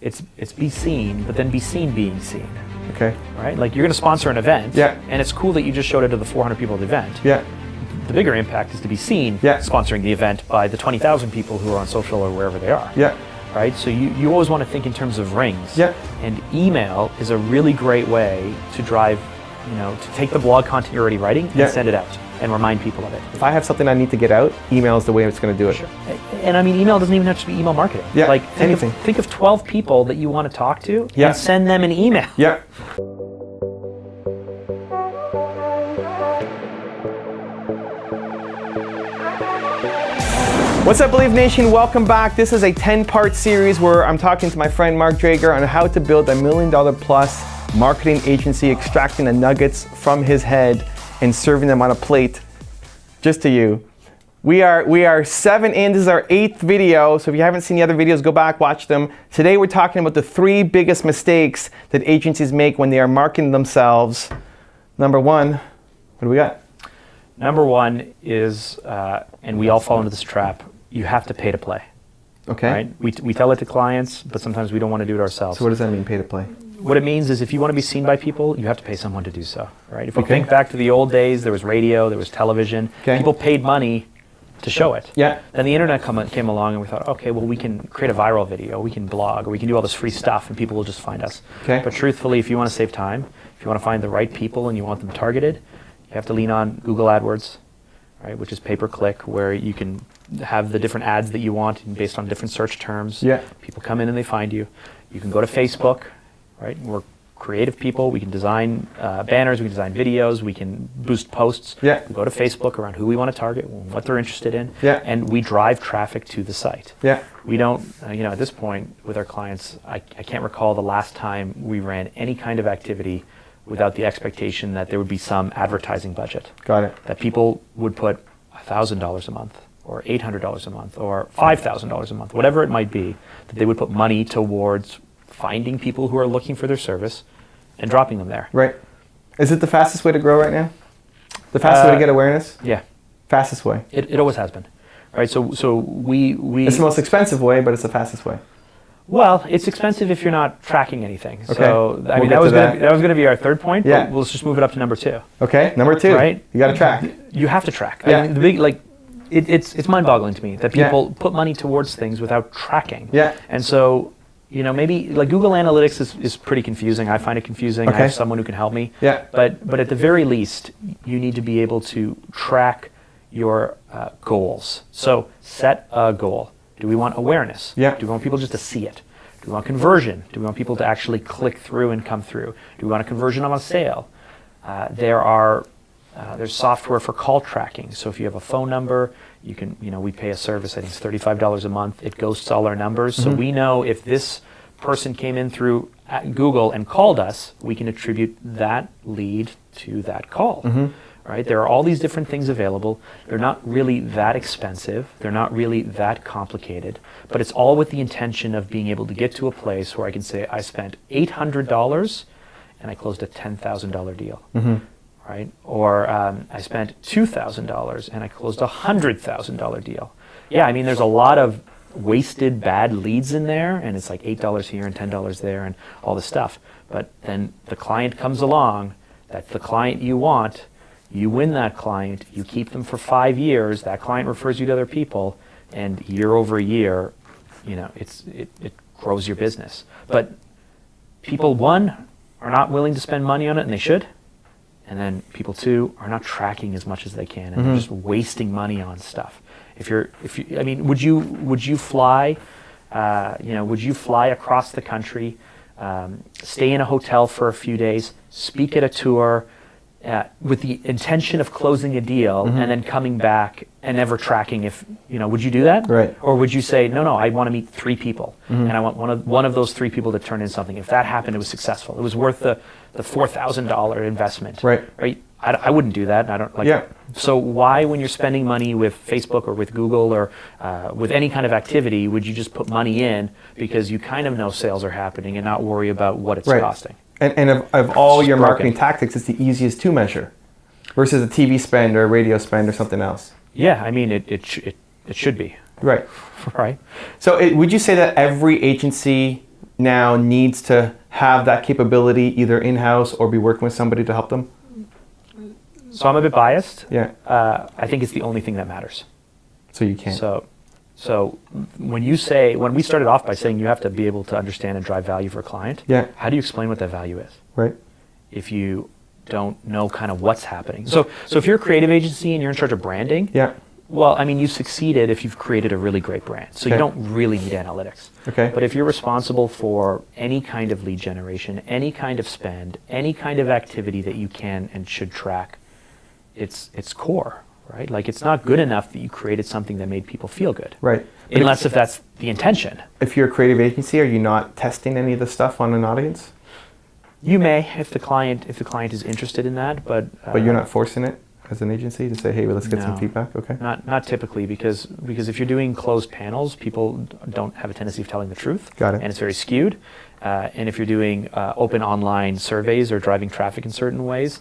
It's be seen, but then be seen being seen. Okay. Right? Like, you're going to sponsor an event, Yeah. and it's cool that you just showed it to the 400 people at the event. Yeah. The bigger impact is to be seen sponsoring the event by the 20,000 people who are on social or wherever they are. Yeah. Right? So you always want to think in terms of rings. Yeah. And email is a really great way to drive, to take the blog content you're already writing and send it out and remind people of it. If I have something I need to get out, email is the way it's going to do it. Sure. And I mean, email doesn't even have to be email marketing. Yeah, like anything. Think of 12 people that you want to talk to Yeah. and send them an email. Yeah. What's up, Believe Nation? Welcome back. This is a 10-part series where I'm talking to my friend Mark Drager on how to build $1 million plus marketing agency, extracting the nuggets from his head and serving them on a plate just to you. We are 7 in. This is our 8th video. So if you haven't seen the other videos, go back, watch them. Today we're talking about the 3 biggest mistakes that agencies make when they are marketing themselves. Number 1, what do we got? Number 1 is, and we all fall into this trap, you have to pay to play. Okay. Right? We tell it to clients, but sometimes we don't want to do it ourselves. So what does that mean, pay to play? What it means is if you want to be seen by people, you have to pay someone to do so. Right? If we think back to the old days, there was radio, there was television. People paid money to show it. Yeah. Then the internet came along and we thought, okay, well, we can create a viral video, we can blog, or we can do all this free stuff and people will just find us. Okay. But truthfully, if you want to save time, if you want to find the right people and you want them targeted, you have to lean on Google Adwords, right, which is pay-per-click, where you can have the different ads that you want based on different search terms. Yeah. People come in and they find you. You can go to Facebook, right? We're creative people. We can design banners, we can design videos, we can boost posts. Yeah. We go to Facebook around who we want to target, what they're interested in, Yeah. and we drive traffic to the site. Yeah. We don't, at this point with our clients, I can't recall the last time we ran any kind of activity without the expectation that there would be some advertising budget. Got it. That people would put $1,000 a month, or $800 a month, or $5,000 a month, whatever it might be, that they would put money towards finding people who are looking for their service and dropping them there. Right. Is it the fastest way to grow right now? The fastest way to get awareness? Yeah. Fastest way. It always has been. Right, so we It's the most expensive way, but it's the fastest way. Well, it's expensive if you're not tracking anything. Okay. So I mean, that was going to be our third point. Yeah. But let's just move it up to number 2. Okay. Number 2. Right. You got to track. You have to track. Yeah. I mean, it's mind-boggling to me that people put money towards things without tracking. Yeah. And so, maybe like Google Analytics is pretty confusing. I find it confusing. Okay. I have someone who can help me. Yeah. But at the very least, you need to be able to track your goals. So set a goal. Do we want awareness? Yeah. Do we want people just to see it? Do we want conversion? Do we want people to actually click through and come through? Do we want a conversion on a sale? There's software for call tracking. So if you have a phone number, you can, we pay a service, I think it's $35 a month. It goes to all our numbers. So we know if this person came in through Google and called us, we can attribute that lead to that call. Right? There are all these different things available. They're not really that expensive. They're not really that complicated. But it's all with the intention of being able to get to a place where I can say, I spent $800 and I closed a $10,000 deal. Right? Or I spent $2,000 and I closed a $100,000 deal. Yeah, I mean, there's a lot of wasted bad leads in there, and it's like $8 here and $10 there and all this stuff. But then the client comes along, that's the client you want. You win that client, you keep them for 5 years, that client refers you to other people, and year over year, it grows your business. But people, 1, are not willing to spend money on it, and they should. And then people, 2, are not tracking as much as they can, and they're just wasting money on stuff. Would you fly, would you fly across the country, stay in a hotel for a few days, speak at a tour, with the intention of closing a deal and then coming back and never tracking would you do that? Right. Or would you say, no, I want to meet 3 people and I want one of those 3 people to turn in something. If that happened, it was successful. It was worth the $4,000 investment. Right. Right. I wouldn't do that. I don't like. Yeah. So why, when you're spending money with Facebook or with Google or with any kind of activity, would you just put money in because you kind of know sales are happening and not worry about what it's costing? And of all your broken. marketing tactics, it's the easiest to measure versus a TV spend or a radio spend or something else. Yeah, I mean, it should be. Right. Right. So would you say that every agency now needs to have that capability either in-house or be working with somebody to help them? So I'm a bit biased. Yeah. I think it's the only thing that matters. So you can't. So when we started off by saying you have to be able to understand and drive value for a client, Yeah. how do you explain what that value is? Right. If you don't know kind of what's happening. So if you're a creative agency and you're in charge of branding, Yeah. well, I mean, you've succeeded if you've created a really great brand. So you Okay. don't really need analytics. Okay. But if you're responsible for any kind of lead generation, any kind of spend, any kind of activity that you can and should track, it's core, right? Like, it's not good enough that you created something that made people feel good. Right. But Unless if that's the intention. if you're a creative agency, are you not testing any of the stuff on an audience? You may, if the client is interested in that, but But you're not forcing it as an agency to say, hey, well, let's get some No. feedback? Okay. not typically, because if you're doing closed panels, people don't have a tendency of telling the truth. Got it. And it's very skewed. And if you're doing open online surveys or driving traffic in certain ways,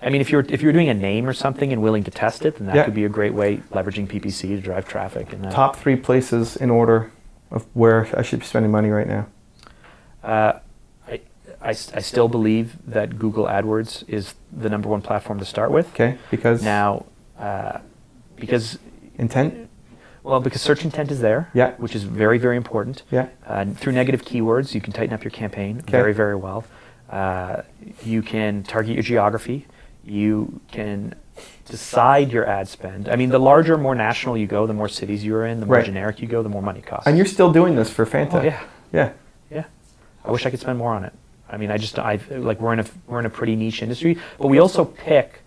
I mean, if you're doing a name or something and willing to test it, then that Yeah. could be a great way, leveraging PPC to drive traffic. And Top 3 places in order of where I should be spending money right now. I still believe that Google Adwords is the number one platform to start with. Okay. Because Now, because intent? because search intent is there, Yeah. which is very, very important. Yeah. Through negative keywords, you can tighten up your campaign Okay. very, very well. You can target your geography. You can decide your ad spend. I mean, the larger, more national you go, the more cities you're in, the more Right. generic you go, the more money it costs. And you're still doing this for Phanta? Oh, yeah. Yeah. Yeah. I wish I could spend more on it. I mean, we're in a pretty niche industry, but we also pick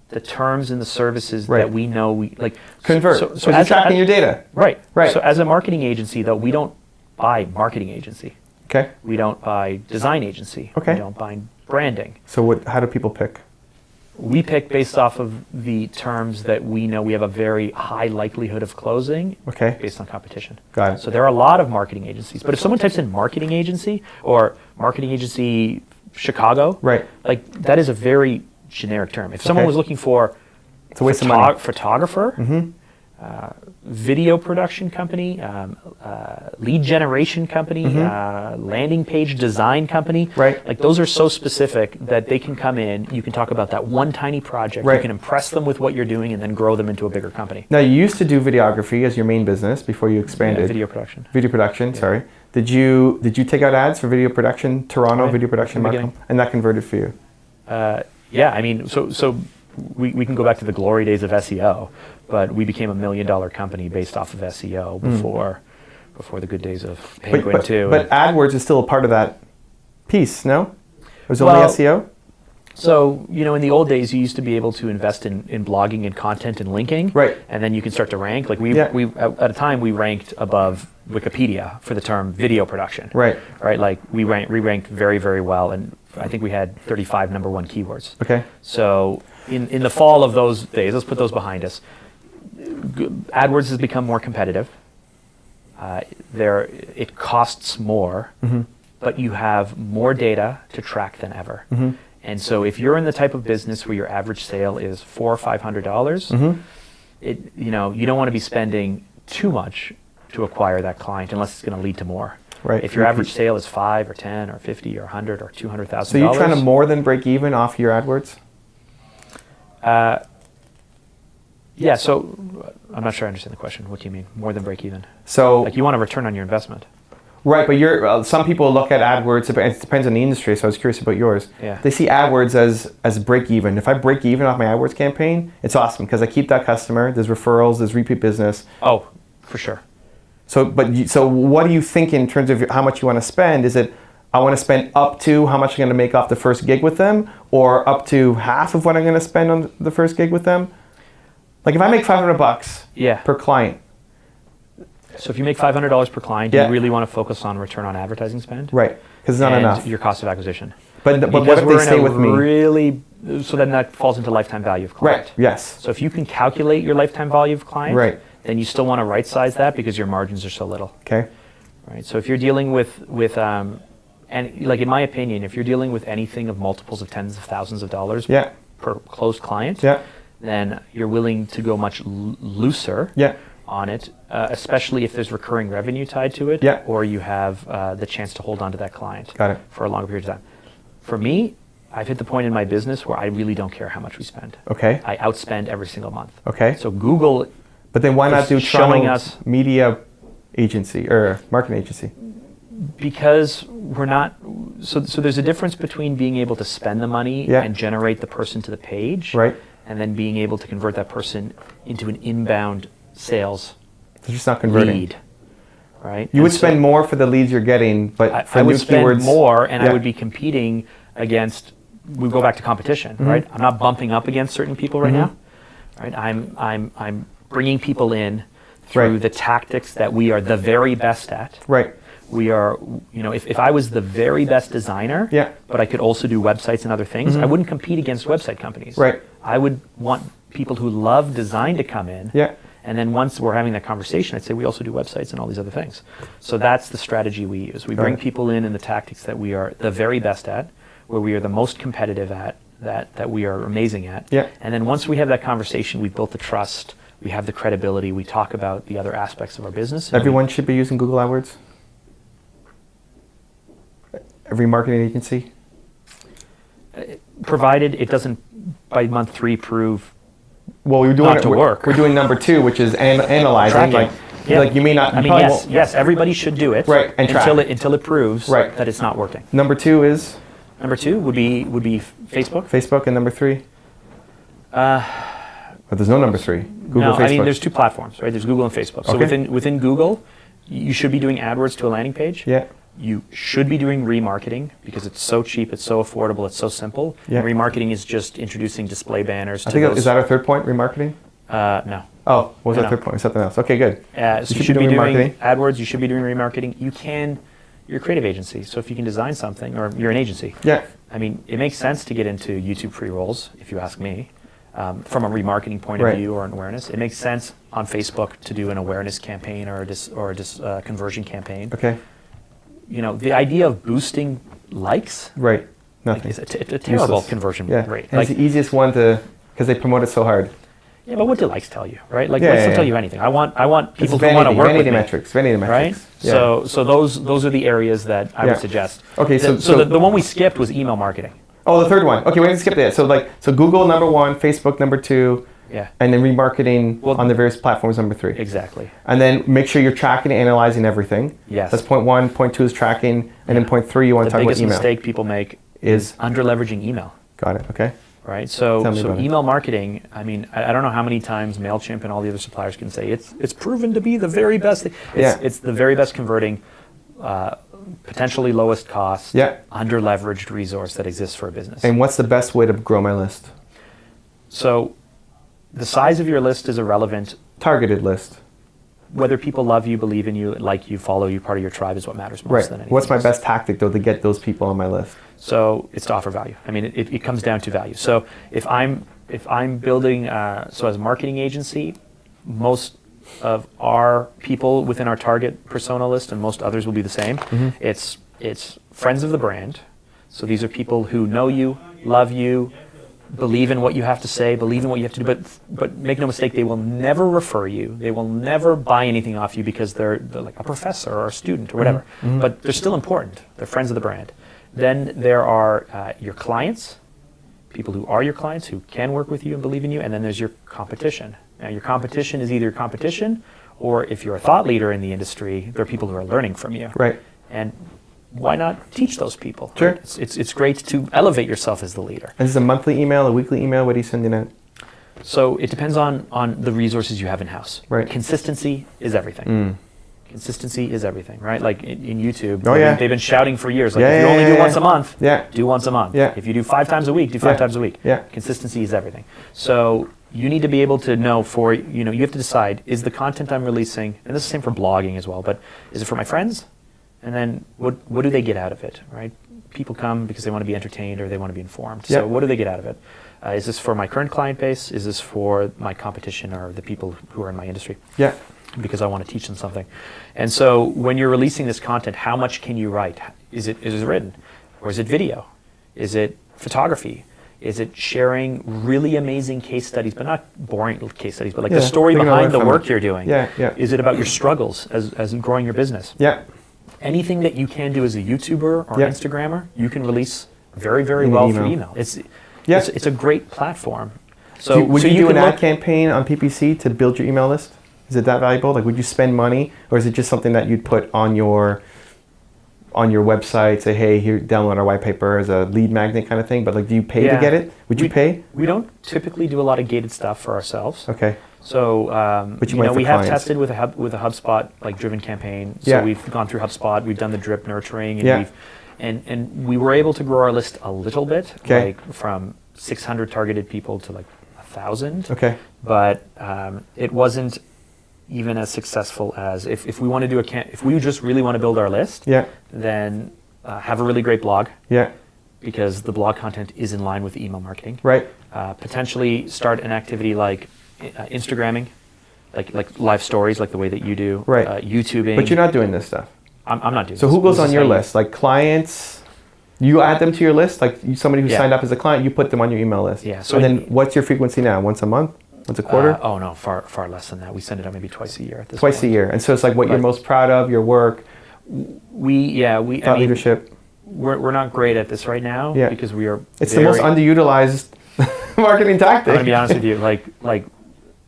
the terms and the services Right. that we know we like. Convert. So you're tracking your data. Right. Right. So as a marketing agency, though, we don't buy marketing agency. Okay. We don't buy design agency. Okay. We don't buy branding. So how do people pick? We pick based off of the terms that we know we have a very high likelihood of closing Okay. based on competition. Got it. So there are a lot of marketing agencies, but if someone types in marketing agency or marketing agency Chicago, Right. like that is a very generic term. If someone Okay. was looking for It's a waste of money. photographer, video production company, lead generation company, landing page design company. Right. Like those are so specific that they can come in, you can talk about that one tiny project, Right. you can impress them with what you're doing and then grow them into a bigger company. Now, you used to do videography as your main business before you expanded. Video production. Video production, sorry. Did you take out ads for video production, Toronto, Oh, yeah. video production From the marketing? And that converted for you? Yeah, I mean, so we can go back to the glory days of SEO, but we became $1 million company based off of SEO before the good days of Penguin too. But AdWords is still a part of that piece, no? It was only Well, SEO? So, in the old days, you used to be able to invest in blogging and content and linking. Right. And then you can start to rank. Like Yeah. we at a time, we ranked above Wikipedia for the term video production. Right. Right. Like we ranked very, very well. And I think we had 35 number one keywords. Okay. So in the fall of those days, let's put those behind us. AdWords has become more competitive. It costs more, but you have more data to track than ever. And so if you're in the type of business where your average sale is $400 or $500, you don't want to be spending too much to acquire that client unless it's going to lead to more. Right. If your average sale is 5 or 10 or 50 or 100 or $200,000. So you're trying to more than break even off your AdWords? Yeah, so I'm not sure I understand the question. What do you mean? More than break even? So Like you want a return on your investment. right, but some people look at AdWords. It depends on the industry. So I was curious about yours. Yeah. They see AdWords as break even. If I break even off my AdWords campaign, it's awesome because I keep that customer. There's referrals. There's repeat business. Oh, for sure. So, so what do you think in terms of how much you want to spend? Is it I want to spend up to how much I'm going to make off the first gig with them, or up to half of what I'm going to spend on the first gig with them? Like if I make $500 Yeah. per client, So if you make $500 per client, Yeah. you really want to focus on return on advertising spend. right? Because it's not and enough. your cost of acquisition. But what Because if we're they stay in a with me? really, so then that falls into lifetime value of client. Right. Yes. So if you can calculate your lifetime value of client, Right. then you still want to right size that because your margins are so little. Okay. Right. So if you're dealing with and like in my opinion, if you're dealing with anything of multiples of tens of thousands of dollars Yeah. per closed client, Yeah. then you're willing to go much looser Yeah. on it, especially if there's recurring revenue tied to it, Yeah. or you have the chance to hold on to that client Got it. for a longer period of time. For me, I've hit the point in my business where I really don't care how much we spend. Okay. I outspend every single month. Okay. So Google But then why not is do showing Toronto us, media agency or marketing agency? because we're not, so there's a difference between being able to spend the money Yeah. and generate the person to the page, Right. and then being able to convert that person into an inbound sales They're just not converting. lead, right? You would spend more for the leads you're getting, but for I new would spend keywords more, and yeah. I would be competing against. We go back to competition, Mm-hmm. right? I'm not bumping up against certain people right now, right? I'm bringing people in through Right. the tactics that we are the very best at. Right. We are, if I was the very best designer, Yeah. but I could also do websites and other things, I wouldn't compete against website companies. Right. I would want people who love design to come in. Yeah. And then once we're having that conversation, I'd say we also do websites and all these other things. So that's the strategy we use. We bring people in the tactics that we are the very best at, where we are the most competitive at, that we are amazing at. Yeah. And then once we have that conversation, we've built the trust, we have the credibility, we talk about the other aspects of our business. and Everyone should be using Google AdWords? Every marketing agency? provided it doesn't, by month 3, prove Well, we're doing Not to work. We're doing number 2, which is analyzing. tracking. Like you may not. I mean, probably yes, won't- yes, everybody should do it. Right, and until track. until it proves Right. that it's not working. Number 2 is Number 2 would be Facebook. Facebook, and number 3. But there's no number 3. Google, No, Facebook. I mean there's 2 platforms, right? There's Google and Facebook. So Okay. within Google, you should be doing AdWords to a landing page. Yeah. You should be doing remarketing because it's so cheap, it's so affordable, it's so simple. Yeah. And remarketing is just introducing display banners to I think those. is that our third point? Remarketing. No. Oh, what was No. our third point? Something else. Okay, good. So you should be doing remarketing. AdWords. You should be doing remarketing. You're a creative agency, so if you can design something, or you're an agency. Yeah. I mean, it makes sense to get into YouTube pre-rolls, if you ask me, from a remarketing point of Right. view or an awareness. It makes sense on Facebook to do an awareness campaign or a conversion campaign. Okay. The idea of boosting likes Right. Nothing. is a terrible Useless. conversion Yeah. rate. And it's the easiest one to because they promote it so hard. Yeah, but what do likes tell you, right? Like, Yeah, likes yeah, don't tell yeah. you anything. I want people It's who want to work vanity with me. metrics. Vanity Right? metrics. Yeah. So those are the areas that I Yeah. would suggest. Okay, so- The one we skipped was email marketing. Oh, the third one. Okay, we're gonna skip that. So Google number 1, Facebook number 2, Yeah, and then remarketing Well- on the various platforms number 3. exactly. And then make sure you're tracking and analyzing everything. Yes. That's point 1. Point 2 is tracking, and then point 3 you want The to talk about biggest email. mistake people make Is under leveraging email, got it. Okay. right? So Tell me about it. email marketing, I mean, I don't know how many times MailChimp and all the other suppliers can say it's proven to be the very best thing. Yeah. It's the very best converting, potentially lowest cost, Yeah. under leveraged resource that exists for a business. And what's the best way to grow my list? So the size of your list is irrelevant. Targeted list. Whether people love you, believe in you, like you, follow you, part of your tribe is what matters most Right. than anything What's my else. best tactic though to get those people on my list? So it's to offer value. I mean, it comes down to value. So if I'm building, so as a marketing agency, most of our people within our target persona list, and most others will be the same. It's friends of the brand. So these are people who know you, love you, believe in what you have to say, believe in what you have to do, but make no mistake, they will never refer you. They will never buy anything off you because they're like a professor or a student or whatever. But they're still important. They're friends of the brand. Then there are your clients, people who are your clients, who can work with you and believe in you, and then there's your competition. Now, your competition is either competition, or if you're a thought leader in the industry, there are people who are learning from you. Right. And why not teach those people? Sure. Right? It's great to elevate yourself as the leader. And this is a monthly email, a weekly email? What are you sending out? So it depends on the resources you have in-house. Right. Consistency is everything. Consistency is everything, right? Like in YouTube, Oh, yeah. they've been shouting for years. Like, Yeah, if you yeah, only yeah, do yeah. once a month, Yeah. do once a month. Yeah. If you do 5 times a week, do 5 Yeah. times a week. Yeah. Consistency is everything. So you need to be able to know you have to decide, is the content I'm releasing, and this is the same for blogging as well, but is it for my friends? And then what do they get out of it, right? People come because they want to be entertained or they want to be informed. Yeah. So what do they get out of it? Is this for my current client base? Is this for my competition or the people who are in my industry? Yeah. Because I want to teach them something. And so when you're releasing this content, how much can you write? Is it written? Or is it video? Is it photography? Is it sharing really amazing case studies, but not boring case studies, but like Yeah, the story bring it behind away the from work it. you're doing? Yeah, yeah. Is it about your struggles as in growing your business? Yeah. Anything that you can do as a YouTuber or Yeah. Instagrammer, you can release very, very In well email. through email. Yeah. It's a great platform. So would you do can an ad look- campaign on PPC to build your email list? Is it that valuable? Like, would you spend money, or is it just something that you'd put on your website? Say, hey, here, download our white paper as a lead magnet kind of thing. But like, do you pay to Yeah. get it? Would you pay? We don't typically do a lot of gated stuff for ourselves. Okay. So, But you you might know, for we have clients. tested with a HubSpot like driven campaign. So Yeah. we've gone through HubSpot. We've done the drip nurturing, and Yeah. and we were able to grow our list a little bit, Okay. like from 600 targeted people to like 1,000. Okay. But it wasn't even as successful as if we want to do if we just really want to build our list. Yeah. Then have a really great blog, Yeah. because the blog content is in line with the email marketing. Right. Potentially start an activity like Instagramming, like live stories, like the way that you do. Right. YouTubing. But you're not doing this stuff. I'm not doing. So this. who goes This on is your how you- list? Like clients, you add them to your list? Like somebody who Yeah. signed up as a client, you put them on your email list? Yeah, so So and then it- what's your frequency now? Once a month? Once a quarter? Oh no, far less than that. We send it out maybe twice a year at this Twice a point. year. And so it's like what you're Right. most proud of, your work, We thought leadership. We're not great at this right now, Yeah. because we are. It's the most underutilized marketing tactic. I'm gonna be honest with you, like,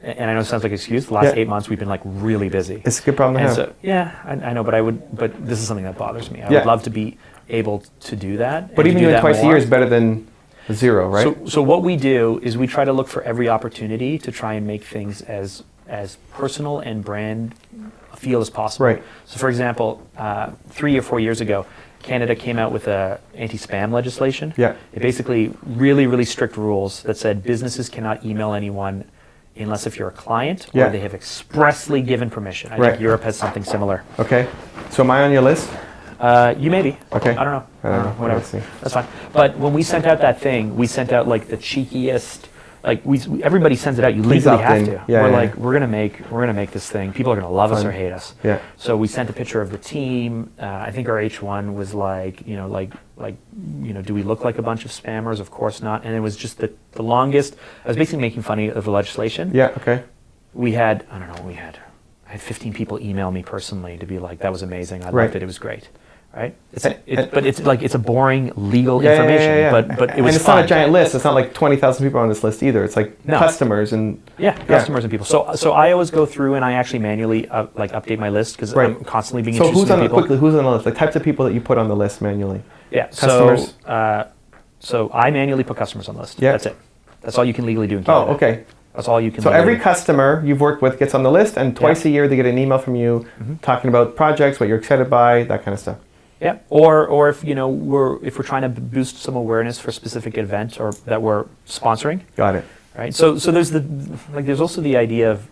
and I know it sounds like an excuse. The last Yeah. 8 months we've been like really busy. It's a good problem to And have. so, yeah, I know, but this is something that bothers me. I Yeah. would love to be able to do that. But and to even do doing that twice a more. year is better than zero, right? So what we do is we try to look for every opportunity to try and make things as personal and brand feel as possible. Right. So for example, 3 or 4 years ago, Canada came out with a anti-spam legislation. Yeah. It basically really, really strict rules that said businesses cannot email anyone unless if you're a client or Yeah. they have expressly given permission. I Right. think Europe has something similar. Okay. So am I on your list? You may be. Okay. I don't know. I don't know. Whatever. Let's see. That's fine. But when we sent out that thing, we sent out like the cheekiest. Like everybody sends it out. You Please legally opt have in. to. Yeah, we're yeah, like yeah. we're gonna make this thing. People are gonna love us Fun. or hate us. Yeah. So we sent a picture of the team. I think our H1 was like do we look like a bunch of spammers? Of course not. And it was just the longest. I was basically making fun of the legislation. Yeah, okay. We had I had 15 people email me personally to be like, that was amazing. I Right. loved it. It was great. Right? And- But it's a boring legal Yeah, information. yeah. But it was and it's fun. not a giant list. It's not like 20,000 people on this list either. It's like No. customers and Yeah, customers and people. So I always go through and I actually manually update my list because Right. I'm constantly being So introduced who's to on people. who's on the list? Like types of people that you put on the list manually. Yeah. Customers? So I manually put customers on the list. Yeah. That's it. That's all you can legally do in Canada. Oh, okay. That's all you can. So legally every do. customer you've worked with gets on the list, and twice a year they get an email from you talking about projects, what you're excited by, that kind of stuff. Yeah, or if we're trying to boost some awareness for a specific event or that we're sponsoring, Got it. right? So there's also the idea of,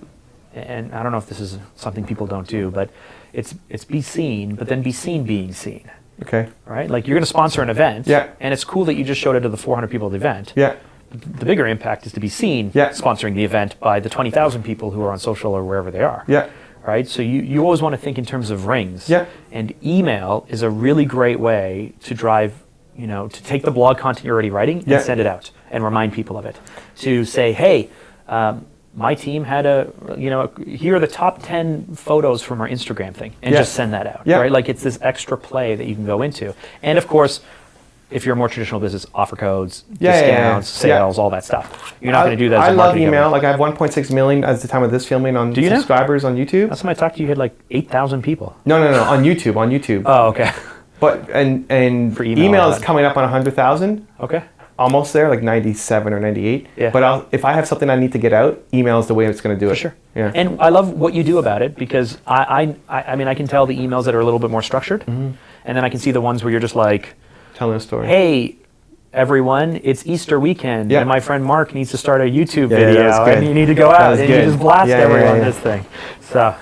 and I don't know if this is something people don't do, but it's be seen, but then be seen being seen, Okay. right? Like you're going to sponsor an event, Yeah. and it's cool that you just showed it to the 400 people at the event. Yeah. The bigger impact is to be seen Yeah. sponsoring the event by the 20,000 people who are on social or wherever they are. Yeah. Right? So you always want to think in terms of rings. Yeah. And email is a really great way to drive, to take the blog content you're already writing and Yeah. send it out and remind people of it. To say, hey, my team had here are the top 10 photos from our Instagram thing, and Yeah. just send that out. Yeah. Right? Like it's this extra play that you can go into. And of course, if you're a more traditional business, offer codes, discounts, Yeah. sales, all that stuff. You're not going to do that as I a love marketing email. company. Like I have 1.6 million at the time of this filming on Do you now? subscribers on YouTube. Last time I talked to you, you had like 8,000 people. No, on YouTube. On YouTube. Oh, okay. But and For email, email is that. coming up on 100,000. Okay. Almost there, like 97 or 98. Yeah. But if I have something I need to get out, email is the way it's going to do it. For sure. Yeah. And I love what you do about it because I mean I can tell the emails that are a little bit more structured, and then I can see the ones where you're just like, Telling a story. hey, everyone, it's Easter weekend, Yeah. and my friend Mark needs to start a YouTube Yeah, video, that's good. and you need to go That out was and good. you just blast Yeah, everyone yeah. this thing. So,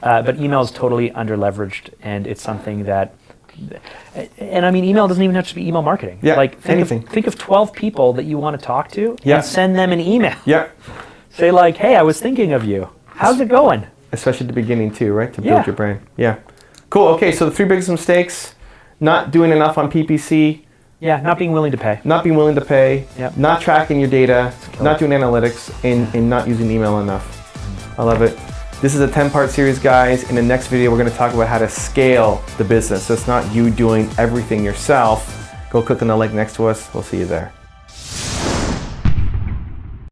but email is totally under-leveraged, and it's something that. And I mean, email doesn't even have to be email marketing. Yeah, Like anything. think of 12 people that you want to talk to, Yeah. and send them an email. Yeah. Say like, hey, I was thinking of you. How's it going? Especially at the beginning too, right? To build Yeah. your brand. Yeah. Cool. Okay, so the 3 biggest mistakes: not doing enough on PPC, Yeah, not being willing to pay. Not being willing to pay, Yep. not tracking your data, not doing analytics, and not using email enough. I love it. This is a 10-part series, guys. In the next video, we're going to talk about how to scale the business. So it's not you doing everything yourself. Go click on the link next to us. We'll see you there.